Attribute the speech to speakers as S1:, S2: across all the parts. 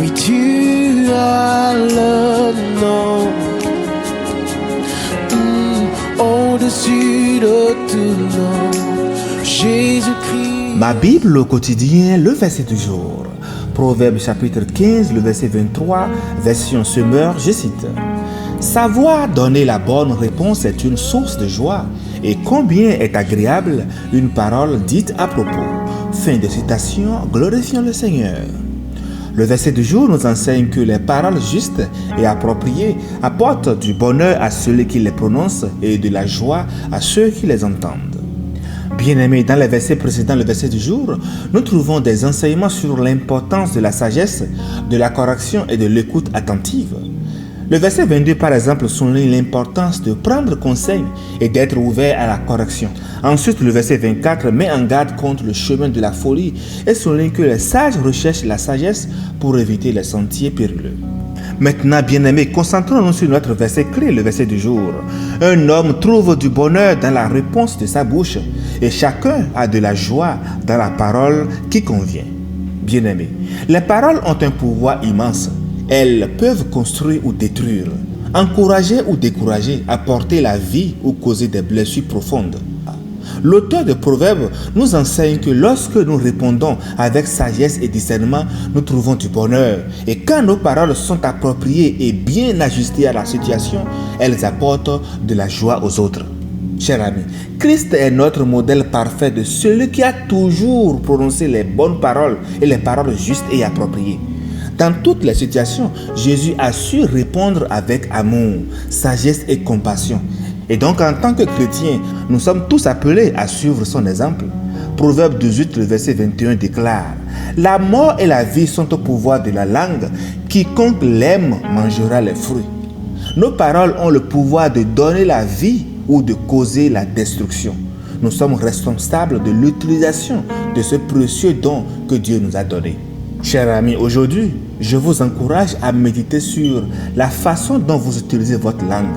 S1: Oui, tu as le nom au-dessus de tout nom, Jésus-Christ.
S2: Ma Bible au quotidien, le verset du jour. Proverbe chapitre 15, le verset 23, version Semeur, je cite. Savoir donner la bonne réponse est une source de joie, et combien est agréable une parole dite à propos. Fin de citation, glorifions le Seigneur. Le verset du jour nous enseigne que les paroles justes et appropriées apportent du bonheur à ceux qui les prononcent et de la joie à ceux qui les entendent. Bien-aimés, dans le verset précédent, le verset du jour, nous trouvons des enseignements sur l'importance de la sagesse, de la correction et de l'écoute attentive. Le verset 22, par exemple, souligne l'importance de prendre conseil et d'être ouvert à la correction. Ensuite, le verset 24 met en garde contre le chemin de la folie et souligne que les sages recherchent la sagesse pour éviter les sentiers périlleux. Maintenant, bien-aimés, concentrons-nous sur notre verset clé, le verset du jour. Un homme trouve du bonheur dans la réponse de sa bouche et chacun a de la joie dans la parole qui convient. Bien-aimés, les paroles ont un pouvoir immense. Elles peuvent construire ou détruire, encourager ou décourager, apporter la vie ou causer des blessures profondes. L'auteur de Proverbes nous enseigne que lorsque nous répondons avec sagesse et discernement, nous trouvons du bonheur. Et quand nos paroles sont appropriées et bien ajustées à la situation, elles apportent de la joie aux autres. Chers amis, Christ est notre modèle parfait de celui qui a toujours prononcé les bonnes paroles et les paroles justes et appropriées. Dans toutes les situations, Jésus a su répondre avec amour, sagesse et compassion. Et donc, en tant que chrétiens, nous sommes tous appelés à suivre son exemple. Proverbe 18, le verset 21 déclare « La mort et la vie sont au pouvoir de la langue. Quiconque l'aime mangera les fruits. » Nos paroles ont le pouvoir de donner la vie ou de causer la destruction. Nous sommes responsables de l'utilisation de ce précieux don que Dieu nous a donné. Chers amis, aujourd'hui, je vous encourage à méditer sur la façon dont vous utilisez votre langue.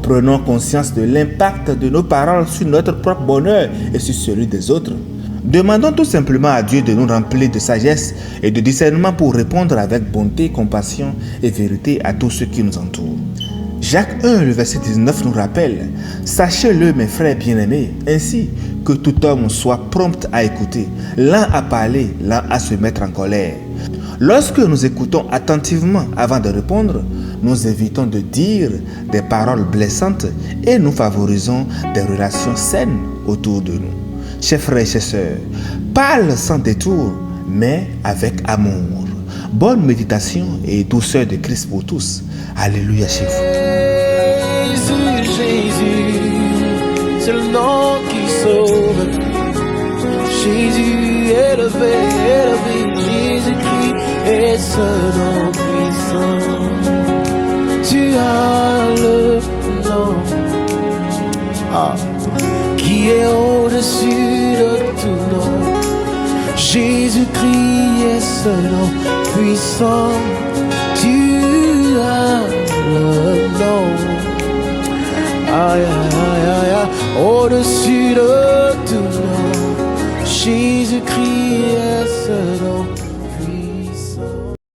S2: Prenons conscience de l'impact de nos paroles sur notre propre bonheur et sur celui des autres. Demandons tout simplement à Dieu de nous remplir de sagesse et de discernement pour répondre avec bonté, compassion et vérité à tous ceux qui nous entourent. Jacques 1, le verset 19 nous rappelle « Sachez-le, mes frères bien-aimés, ainsi que tout homme soit prompt à écouter, lent à parler, lent à se mettre en colère. » Lorsque nous écoutons attentivement avant de répondre, nous évitons de dire des paroles blessantes et nous favorisons des relations saines autour de nous. Chers frères et chers sœurs, parle sans détour, mais avec amour. Bonne méditation et douceur de Christ pour tous. Alléluia chez vous.
S1: Jésus, c'est le nom qui sauve. Jésus élevé, Jésus-Christ est ce nom puissant. Tu as le nom qui est au-dessus de tout nom. Jésus-Christ est ce nom puissant. Tu as le